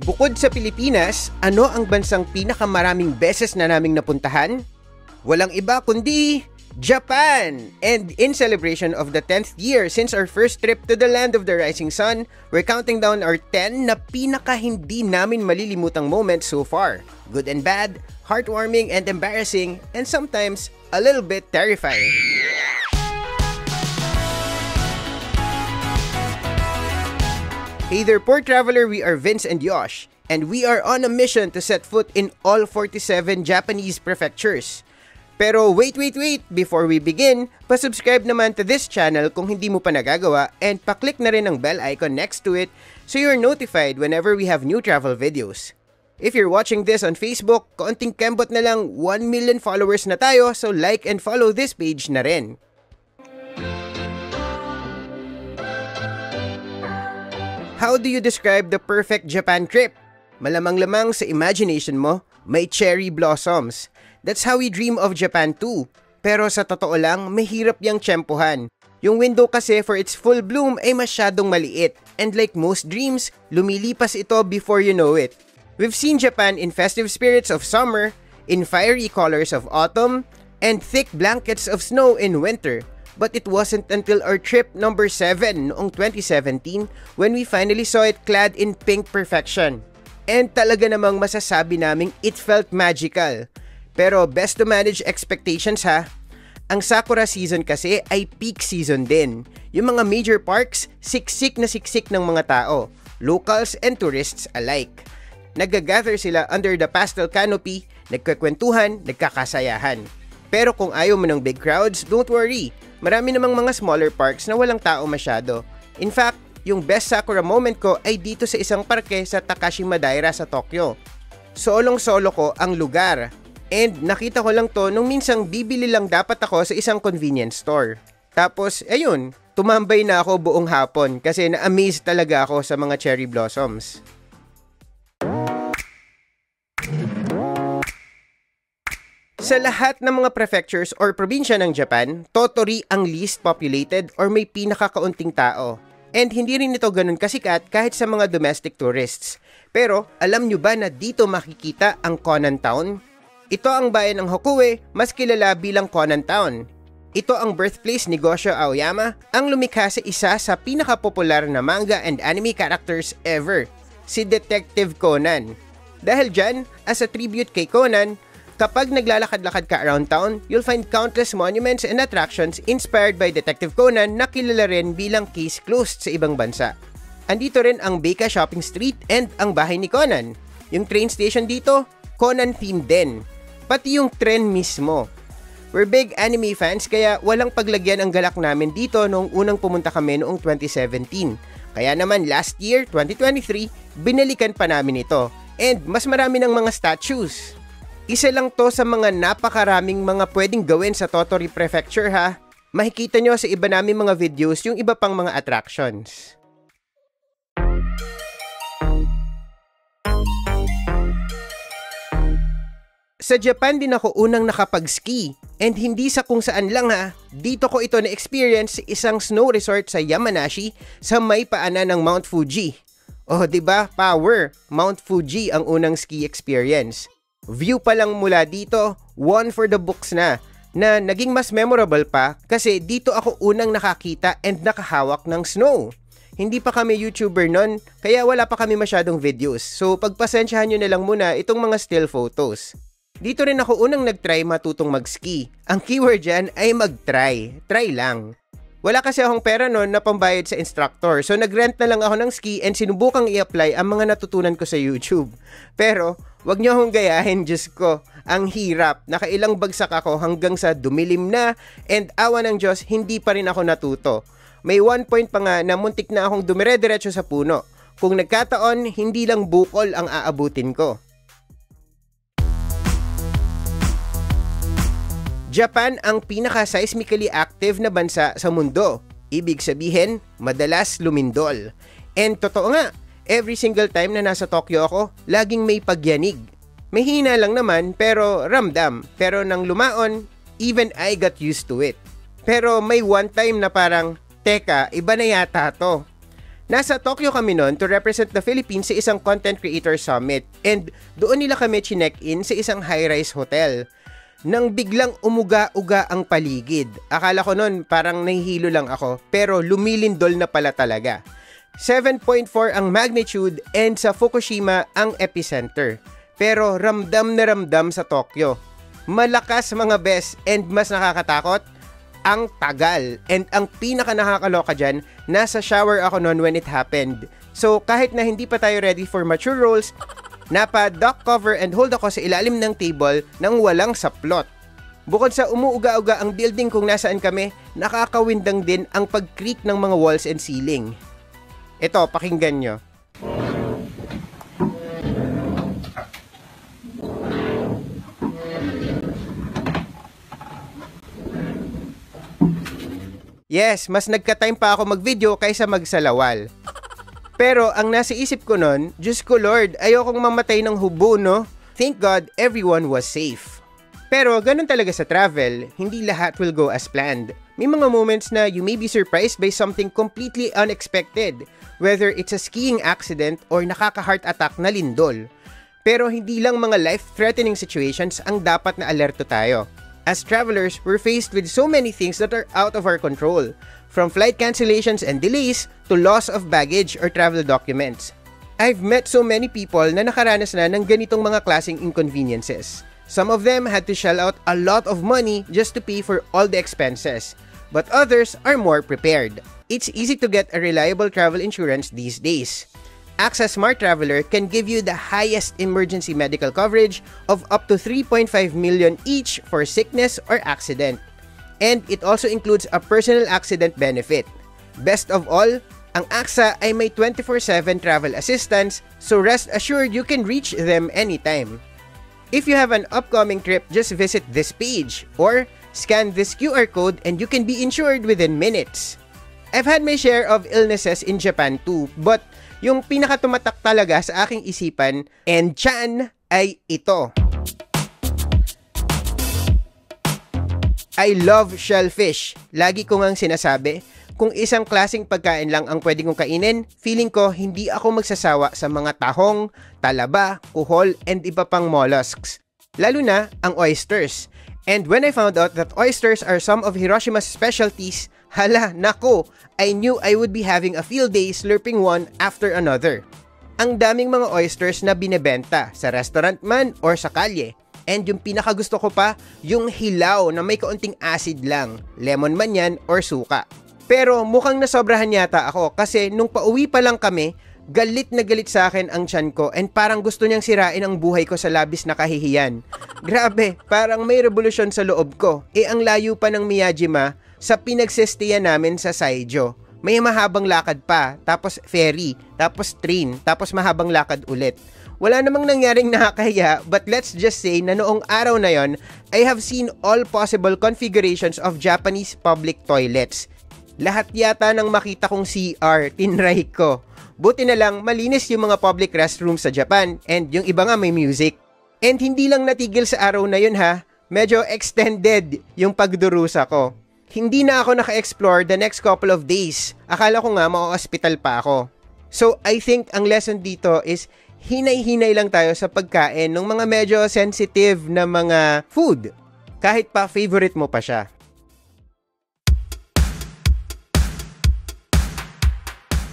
Bukod sa Pilipinas, ano ang bansang pinakamaraming beses na naming napuntahan? Walang iba kundi Japan! And in celebration of the 10th year since our first trip to the land of the rising sun, we're counting down our 10 na pinaka hindi namin malilimutang moments so far. Good and bad, heartwarming and embarrassing, and sometimes a little bit terrifying. Hey there, poor traveler, we are Vince and Yosh, and we are on a mission to set foot in all 47 Japanese prefectures. Pero wait, before we begin, pa-subscribe naman to this channel kung hindi mo pa nagagawa and pa-click na rin ang bell icon next to it so you're notified whenever we have new travel videos. If you're watching this on Facebook, konting kembot na lang 1 million followers na tayo, so like and follow this page na rin. How do you describe the perfect Japan trip? Malamang-lamang sa imagination mo, may cherry blossoms. That's how we dream of Japan too. Pero sa totoo lang, mahirap yang tiyempohan. Yung window kasi for its full bloom ay masyadong maliit. And like most dreams, lumilipas ito before you know it. We've seen Japan in festive spirits of summer, in fiery colors of autumn, and thick blankets of snow in winter. But it wasn't until our trip number 7 noong 2017 when we finally saw it clad in pink perfection. And talaga namang masasabi naming it felt magical. Pero best to manage expectations ha. Ang Sakura season kasi ay peak season din. Yung mga major parks, siksik ng mga tao, locals and tourists alike. Nagagather sila under the pastel canopy, nagkakwentuhan, nagkakasayahan. Pero kung ayaw mo ng big crowds, don't worry. Marami namang mga smaller parks na walang tao masyado. In fact, yung best Sakura moment ko ay dito sa isang parke sa Takashima Daira sa Tokyo. Solong-solo ko ang lugar. And nakita ko lang to nung minsang bibili lang dapat ako sa isang convenience store. Tapos, ayun, tumambay na ako buong hapon kasi na-amaze talaga ako sa mga cherry blossoms. Sa lahat ng mga prefectures or probinsya ng Japan, Tottori ang least populated or may pinakakaunting tao. And hindi rin ito ganun kasikat kahit sa mga domestic tourists. Pero alam nyo ba na dito makikita ang Conan Town? Ito ang bayan ng Hokue, mas kilala bilang Conan Town. Ito ang birthplace ni Gosho Aoyama, ang lumikha sa isa sa pinakapopular na manga and anime characters ever, si Detective Conan. Dahil dyan, as a tribute kay Conan, kapag naglalakad-lakad ka around town, you'll find countless monuments and attractions inspired by Detective Conan na kilala rin bilang case closed sa ibang bansa. Andito rin ang Beika Shopping Street and ang bahay ni Conan. Yung train station dito, Conan themed din. Pati yung tren mismo. We're big anime fans kaya walang paglagyan ang galak namin dito nung unang pumunta kami noong 2017. Kaya naman last year, 2023, binalikan pa namin ito. And mas marami ng mga statues. Isa lang to sa mga napakaraming mga pwedeng gawin sa Tottori Prefecture ha. Makikita nyo sa iba namin mga videos yung iba pang mga attractions. Sa Japan din ako unang nakapag-ski. And hindi sa kung saan lang ha. Dito ko ito na-experience sa isang snow resort sa Yamanashi sa may paanan ng Mount Fuji. Oh, diba? Power! Mount Fuji ang unang ski experience. View pa lang mula dito, one for the books na naging mas memorable pa kasi dito ako unang nakakita and nakahawak ng snow. Hindi pa kami YouTuber nun, kaya wala pa kami masyadong videos. So pagpasensyahan nyo na lang muna itong mga still photos. Dito rin ako unang nag-try matutong mag-ski. Ang keyword dyan ay mag-try. Try lang. Wala kasi akong pera nun na pambayad sa instructor. So nag-rent na lang ako ng ski and sinubukang i-apply ang mga natutunan ko sa YouTube. Pero wag nyo akong gayahin, Diyos ko. Ang hirap. Nakailang bagsak ako hanggang sa dumilim na and awa ng Diyos, hindi pa rin ako natuto. May 1 point pa nga na muntik na akong dumire-diretso sa puno. Kung nagkataon, hindi lang bukol ang aabutin ko. Japan ang pinaka-seismically active na bansa sa mundo. Ibig sabihin, madalas lumindol. And totoo nga, every single time na nasa Tokyo ako, laging may pagyanig. May hina lang naman pero ramdam. Pero nang lumaon, even I got used to it. Pero may one time na parang, teka, iba na yata to. Nasa Tokyo kami noon to represent the Philippines sa isang content creator summit and doon nila kami chinek-in sa isang high-rise hotel. Nang biglang umuga-uga ang paligid. Akala ko noon parang nahihilo lang ako pero lumilindol na pala talaga. 7.4 ang magnitude and sa Fukushima ang epicenter. Pero ramdam na ramdam sa Tokyo. Malakas mga bes and mas nakakatakot, ang tagal. And ang pinaka nakakaloka dyan, nasa shower ako noon when it happened. So kahit na hindi pa tayo ready for mature roles, napa-duck cover and hold ako sa ilalim ng table nang walang saplot. Bukod sa umuuga-uga ang building kung nasaan kami, nakakawindang din ang pag-creak ng mga walls and ceiling. Ito, pakinggan nyo. Yes, mas nagka-time pa ako mag-video kaysa magsalawal. Pero ang nasa isip ko nun, Diyos ko Lord, ayokong mamatay ng hubo, no? Thank God, everyone was safe. Pero ganun talaga sa travel, hindi lahat will go as planned. May mga moments na you may be surprised by something completely unexpected, whether it's a skiing accident or nakaka-heart attack na lindol. Pero hindi lang mga life-threatening situations ang dapat na alerto tayo. As travelers, we're faced with so many things that are out of our control, from flight cancellations and delays to loss of baggage or travel documents. I've met so many people na nakaranas na ng ganitong mga klaseng inconveniences. Some of them had to shell out a lot of money just to pay for all the expenses, but others are more prepared. It's easy to get a reliable travel insurance these days. AXA Smart Traveler can give you the highest emergency medical coverage of up to 3.5 million each for sickness or accident. And it also includes a personal accident benefit. Best of all, ang AXA ay may 24/7 travel assistance, so rest assured you can reach them anytime. If you have an upcoming trip, just visit this page or scan this QR code and you can be insured within minutes. I've had my share of illnesses in Japan too, but yung pinakatumatak talaga sa aking isipan and tiyan ay ito. I love shellfish. Lagi ko ngang sinasabi, kung isang klaseng pagkain lang ang pwede kong kainin, feeling ko hindi ako magsasawa sa mga tahong, talaba, kuhol, and iba pang mollusks. Lalo na ang oysters. And when I found out that oysters are some of Hiroshima's specialties, hala, nako, I knew I would be having a field day slurping one after another. Ang daming mga oysters na binebenta sa restaurant man or sa kalye. And yung pinakagusto ko pa, yung hilaw na may kaunting acid lang, lemon man yan or suka. Pero mukhang nasobrahan yata ako kasi nung pauwi pa lang kami, galit na galit sa akin ang tiyan ko and parang gusto niyang sirain ang buhay ko sa labis na kahihiyan. Grabe, parang may revolusyon sa loob ko. Ang layo pa ng Miyajima sa pinagsestiyan namin sa Saijo. May mahabang lakad pa, tapos ferry, tapos train, tapos mahabang lakad ulit. Wala namang nangyaring nakakahiya, but let's just say na noong araw na yon, I have seen all possible configurations of Japanese public toilets. Lahat yata ng makita kong CR, tinry ko. Buti na lang malinis yung mga public restrooms sa Japan and yung iba nga may music. And hindi lang natigil sa araw na yun ha, medyo extended yung pagdurusa ko. Hindi na ako naka-explore the next couple of days. Akala ko nga mao-hospital pa ako. So I think ang lesson dito is hinay-hinay lang tayo sa pagkain ng mga medyo sensitive na mga food. Kahit pa favorite mo pa siya.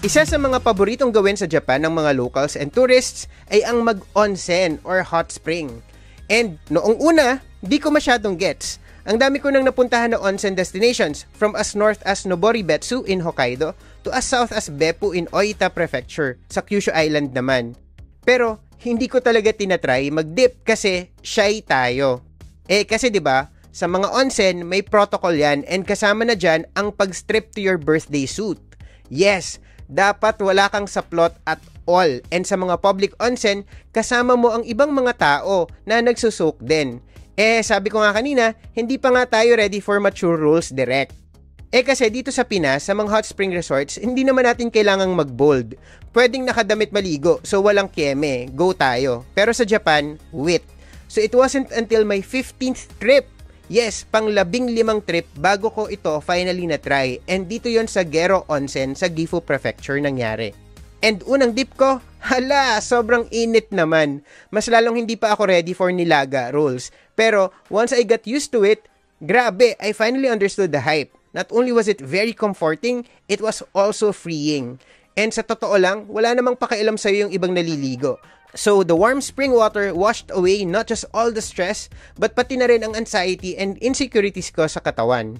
Isa sa mga paboritong gawin sa Japan ng mga locals and tourists ay ang mag-onsen or hot spring. And noong una, di ko masyadong gets. Ang dami ko nang napuntahan na onsen destinations from as north as Noboribetsu in Hokkaido to as south as Beppu in Oita Prefecture sa Kyushu Island naman. Pero hindi ko talaga tinatry mag-dip kasi shy tayo. Kasi 'di ba, sa mga onsen may protocol 'yan and kasama na diyan ang pag-strip to your birthday suit. Yes, dapat wala kang saplot at all. And sa mga public onsen, kasama mo ang ibang mga tao na nagsusuk din. Sabi ko nga kanina, hindi pa nga tayo ready for mature rules direct. Kasi dito sa Pinas, sa mga hot spring resorts, hindi naman natin kailangang mag-bold. Pwedeng nakadamit maligo, so walang kieme, go tayo. Pero sa Japan, wait. So it wasn't until my 15th trip, Yes, pang 15 trip bago ko ito finally na-try, and dito yon sa Gero Onsen sa Gifu Prefecture nangyari. And unang dip ko, hala, sobrang init naman. Mas lalong hindi pa ako ready for nilaga rolls. Pero once I got used to it, grabe, I finally understood the hype. Not only was it very comforting, it was also freeing. And sa totoo lang, wala namang pakialam sa'yo yung ibang naliligo. So, the warm spring water washed away not just all the stress, but pati na rin ang anxiety and insecurities ko sa katawan.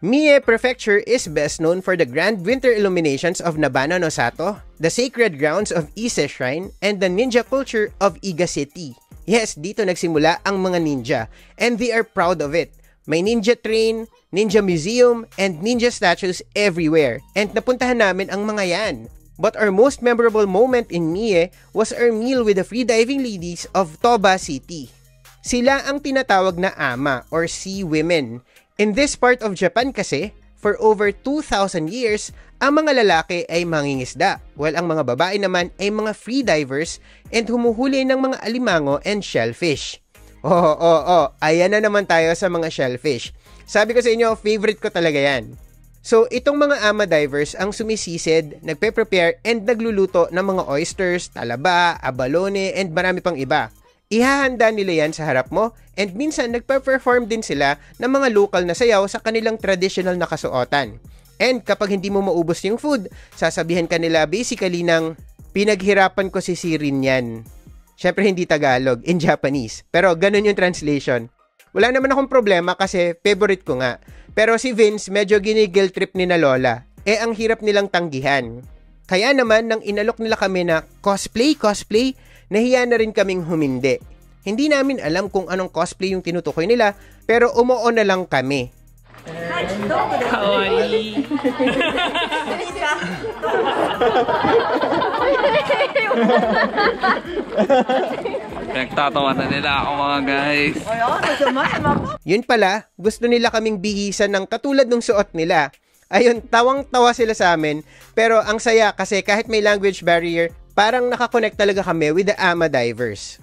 Mie Prefecture is best known for the grand winter illuminations of Nabano no Sato, the sacred grounds of Ise Shrine, and the ninja culture of Iga City. Yes, dito nagsimula ang mga ninja, and they are proud of it. May ninja train, ninja museum, and ninja statues everywhere. And napuntahan namin ang mga yan. But our most memorable moment in Mie was our meal with the freediving ladies of Toba City. Sila ang tinatawag na ama or sea women. In this part of Japan kasi, for over 2,000 years, ang mga lalaki ay mangingisda, while ang mga babae naman ay mga freedivers and humuhuli ng mga alimango and shellfish. Ayan na naman tayo sa mga shellfish. Sabi ko sa inyo, favorite ko talaga yan. So, itong mga ama divers ang sumisisid, nagpe-prepare and nagluluto ng mga oysters, talaba, abalone, and marami pang iba. Ihahanda nila yan sa harap mo, and minsan nagpe-perform din sila ng mga local na sayaw sa kanilang traditional na kasuotan. And kapag hindi mo maubos yung food, sasabihan ka nila basically ng, pinaghirapan ko si Sirin yan. Syempre hindi Tagalog, in Japanese. Pero ganun yung translation. Wala naman akong problema kasi favorite ko nga. Pero si Vince medyo ginigil trip ni na Lola. Ang hirap nilang tanggihan. Kaya naman nang inalok nila kami na cosplay, nahiya na rin kaming humindi. Hindi namin alam kung anong cosplay yung tinutukoy nila, pero umuo na lang kami. Kawaii. Nagtatawa na nila ako mga guys. Yun pala, gusto nila kaming bihisan ng katulad ng suot nila. Ayun, tawang-tawa sila sa amin, pero ang saya kasi kahit may language barrier, parang nakakonect talaga kami with the ama divers.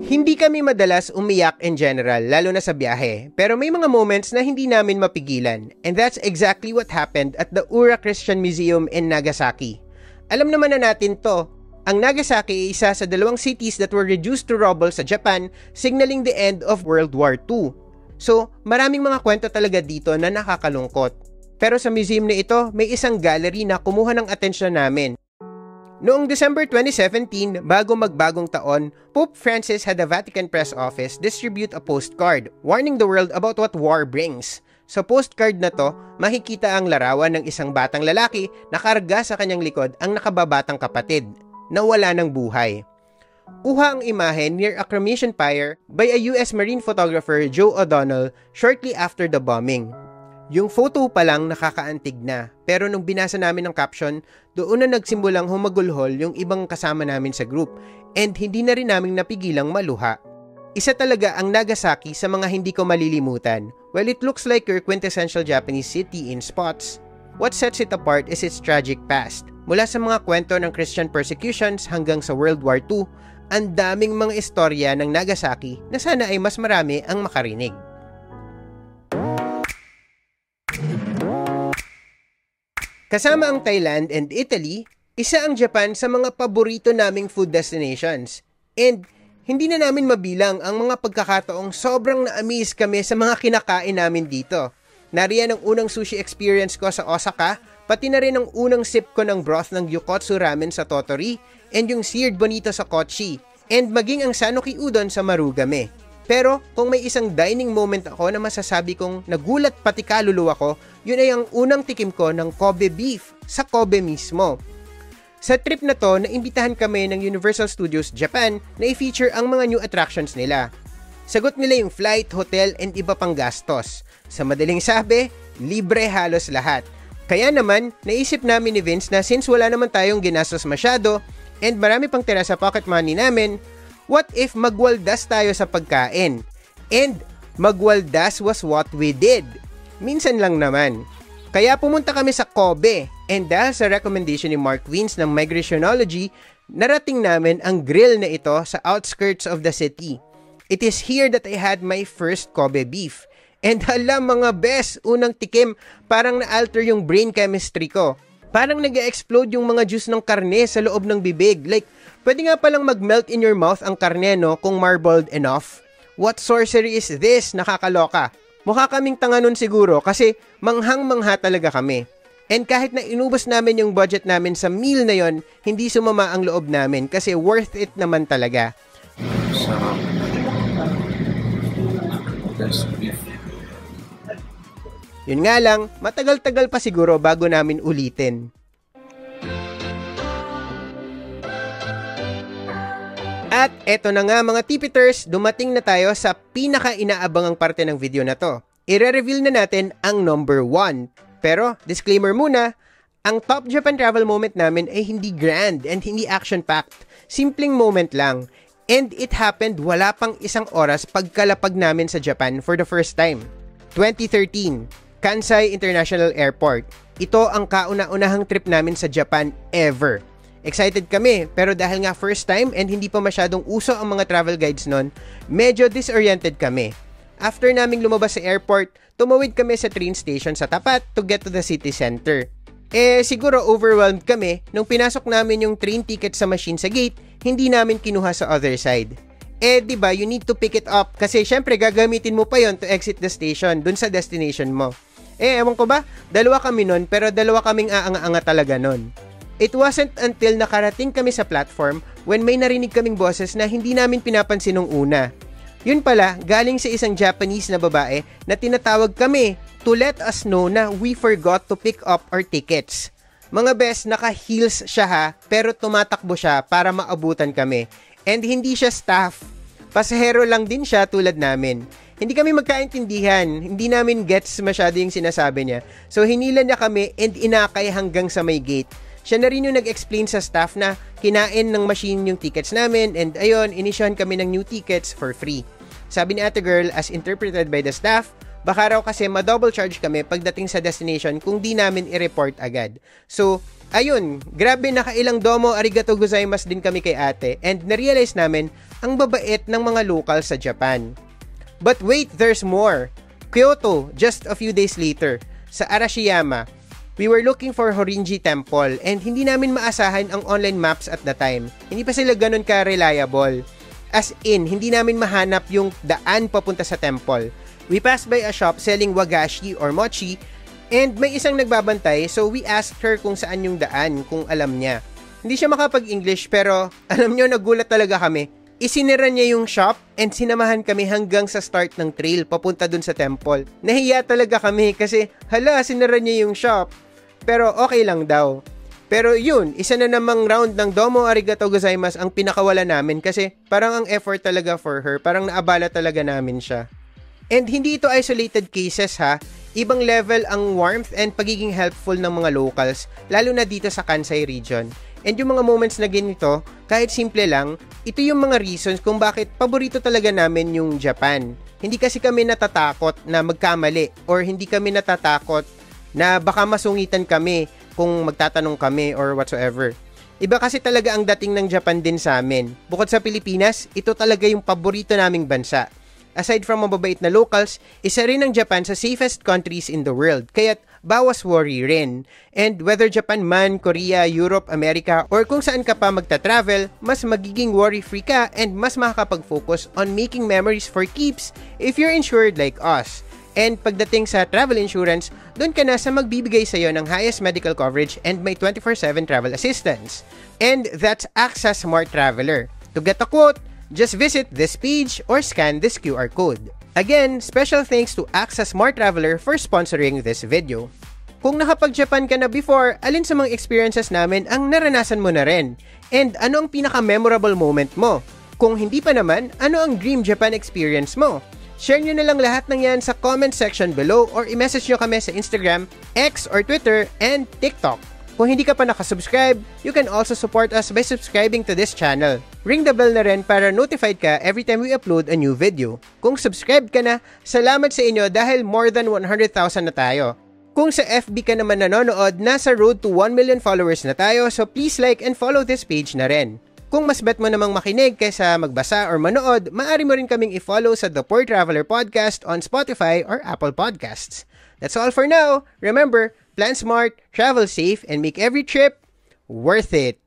Hindi kami madalas umiyak in general, lalo na sa biyahe. Pero may mga moments na hindi namin mapigilan. And that's exactly what happened at the Ura Christian Museum in Nagasaki. Alam naman na natin to. Ang Nagasaki ay isa sa 2 cities that were reduced to rubble sa Japan, signaling the end of World War II. So, maraming mga kwento talaga dito na nakakalungkot. Pero sa museum na ito, may isang gallery na kumuha ng atensyon namin. Noong December 2017, bago magbagong taon, Pope Francis had the Vatican Press Office distribute a postcard warning the world about what war brings. Sa postcard na to, makikita ang larawan ng isang batang lalaki na karga sa kanyang likod ang nakababatang kapatid na wala ng buhay. Kuha ang imahe near a cremation pyre by a US Marine photographer Joe O'Donnell shortly after the bombing. Yung photo pa lang nakakaantig na, pero nung binasa namin ang caption, doon na nagsimulang humagulhol yung ibang kasama namin sa group and hindi na rin namin napigilang maluha. Isa talaga ang Nagasaki sa mga hindi ko malilimutan. While it looks like your quintessential Japanese city in spots, what sets it apart is its tragic past. Mula sa mga kwento ng Christian persecutions hanggang sa World War II, ang daming mga istorya ng Nagasaki na sana ay mas marami ang makarinig. Kasama ang Thailand and Italy, isa ang Japan sa mga paborito naming food destinations. And hindi na namin mabilang ang mga pagkakataong sobrang na-amaze kami sa mga kinakain namin dito. Nariyan ang unang sushi experience ko sa Osaka, pati na rin ang unang sip ko ng broth ng Gyukotsu ramen sa Tottori, and yung seared bonito sa Kochi, and maging ang Sanoki udon sa Marugame. Pero kung may isang dining moment ako na masasabi kong nagulat pati kaluluwa ko, yun ay ang unang tikim ko ng Kobe beef sa Kobe mismo. Sa trip na to, naimbitahan kami ng Universal Studios Japan na i-feature ang mga new attractions nila. Sagot nila yung flight, hotel, and iba pang gastos. Sa madaling sabi, libre halos lahat. Kaya naman, naisip namin ni Vince na since wala naman tayong ginastos masyado and marami pang tira sa pocket money namin, what if magwaldas tayo sa pagkain? And magwaldas was what we did. Minsan lang naman. Kaya pumunta kami sa Kobe, and dahil sa recommendation ni Mark Wins ng Migrationology, narating namin ang grill na ito sa outskirts of the city. It is here that I had my first Kobe beef. And hala mga bes, unang tikim, parang na-alter yung brain chemistry ko. Parang nag-explode yung mga juice ng karne sa loob ng bibig. Like, pwede nga palang mag-melt in your mouth ang karne, no, kung marbled enough. What sorcery is this? Nakakaloka. Mukha kaming tanga nun siguro kasi manghang-mangha talaga kami. And kahit na inubos namin yung budget namin sa meal na yon, hindi sumama ang loob namin kasi worth it naman talaga. Yun nga lang, matagal-tagal pa siguro bago namin ulitin. At eto na nga mga tipiters, dumating na tayo sa pinaka-inaabangang parte ng video na to. I-reveal na natin ang number 1. Pero, disclaimer muna, ang top Japan travel moment namin ay hindi grand and hindi action-packed. Simpleng moment lang. And it happened wala pang isang oras pagkalapag namin sa Japan for the first time. 2013, Kansai International Airport. Ito ang kauna-unahang trip namin sa Japan ever. Excited kami, pero dahil nga first time and hindi pa masyadong uso ang mga travel guides nun, medyo disoriented kami. After naming lumabas sa airport, tumawid kami sa train station sa tapat to get to the city center. Siguro overwhelmed kami nung pinasok namin yung train ticket sa machine sa gate, hindi namin kinuha sa other side. Diba, you need to pick it up kasi syempre gagamitin mo pa yon to exit the station dun sa destination mo. Ewan ko ba, dalawa kami nun pero dalawa kaming aanga-anga talaga nun. It wasn't until nakarating kami sa platform when may narinig kaming boses na hindi namin pinapansin nung una. Yun pala, galing sa isang Japanese na babae na tinatawag kami to let us know na we forgot to pick up our tickets. Mga bes, naka-heels siya ha, pero tumatakbo siya para maabutan kami. And hindi siya staff. Pasahero lang din siya tulad namin. Hindi kami magkaintindihan, hindi namin gets masyado yung sinasabi niya. So hinila niya kami and inakay hanggang sa may gate. Siya na rin yung nag-explain sa staff na kinain ng machine yung tickets namin and ayun, inisyon kami ng new tickets for free. Sabi ni ate girl, as interpreted by the staff, baka raw kasi ma-double charge kami pagdating sa destination kung di namin i-report agad. So, ayun, grabe nakailang domo arigato gozaimasu din kami kay ate and na-realize namin ang babait ng mga local sa Japan. But wait, there's more. Kyoto, just a few days later, sa Arashiyama, we were looking for Horinji Temple and hindi namin maasahan ang online maps at the time. Hindi pa sila ganun ka-reliable. As in, hindi namin mahanap yung daan papunta sa temple. We passed by a shop selling wagashi or mochi and may isang nagbabantay so we asked her kung saan yung daan kung alam niya. Hindi siya makapag-English pero alam nyo, nagulat talaga kami. Isinira niya yung shop and sinamahan kami hanggang sa start ng trail papunta dun sa temple. Nahiya talaga kami kasi hala, sinira niya yung shop. Pero okay lang daw. Pero yun, isa na namang round ng domo arigato gozaimasu ang pinakawala namin kasi parang ang effort talaga for her, parang naabala talaga namin siya. And hindi ito isolated cases ha, ibang level ang warmth and pagiging helpful ng mga locals, lalo na dito sa Kansai region. And yung mga moments na ganito, kahit simple lang, ito yung mga reasons kung bakit paborito talaga namin yung Japan. Hindi kasi kami natatakot na magkamali or hindi kami natatakot na baka masungitan kami kung magtatanong kami or whatsoever. Iba kasi talaga ang dating ng Japan din sa amin. Bukod sa Pilipinas, ito talaga yung paborito naming bansa. Aside from mababait na locals, isa rin ang Japan sa safest countries in the world, kaya't bawas worry rin. And whether Japan man, Korea, Europe, America, or kung saan ka pa magta-travel, mas magiging worry-free ka and mas makakapag-focus on making memories for keeps if you're insured like us. And pagdating sa travel insurance, doon ka na sa magbibigay sa'yo ng highest medical coverage and may 24/7 travel assistance. And that's AXA Smart Traveler. To get a quote, just visit this page or scan this QR code. Again, special thanks to AXA Smart Traveler for sponsoring this video. Kung nakapag-Japan ka na before, alin sa mga experiences namin ang naranasan mo na rin? And ano ang pinaka-memorable moment mo? Kung hindi pa naman, ano ang dream Japan experience mo? Share nyo na lang lahat ng yan sa comment section below or i-message nyo kami sa Instagram, X or Twitter, and TikTok. Kung hindi ka pa nakasubscribe, you can also support us by subscribing to this channel. Ring the bell na rin para notified ka every time we upload a new video. Kung subscribe ka na, salamat sa inyo dahil more than 100,000 na tayo. Kung sa FB ka naman nanonood, nasa road to 1 million followers na tayo, so please like and follow this page na rin. Kung mas bet mo namang makinig kaysa magbasa or manood, maaari mo rin kaming i-follow sa The Poor Traveler Podcast on Spotify or Apple Podcasts. That's all for now. Remember, plan smart, travel safe, and make every trip worth it.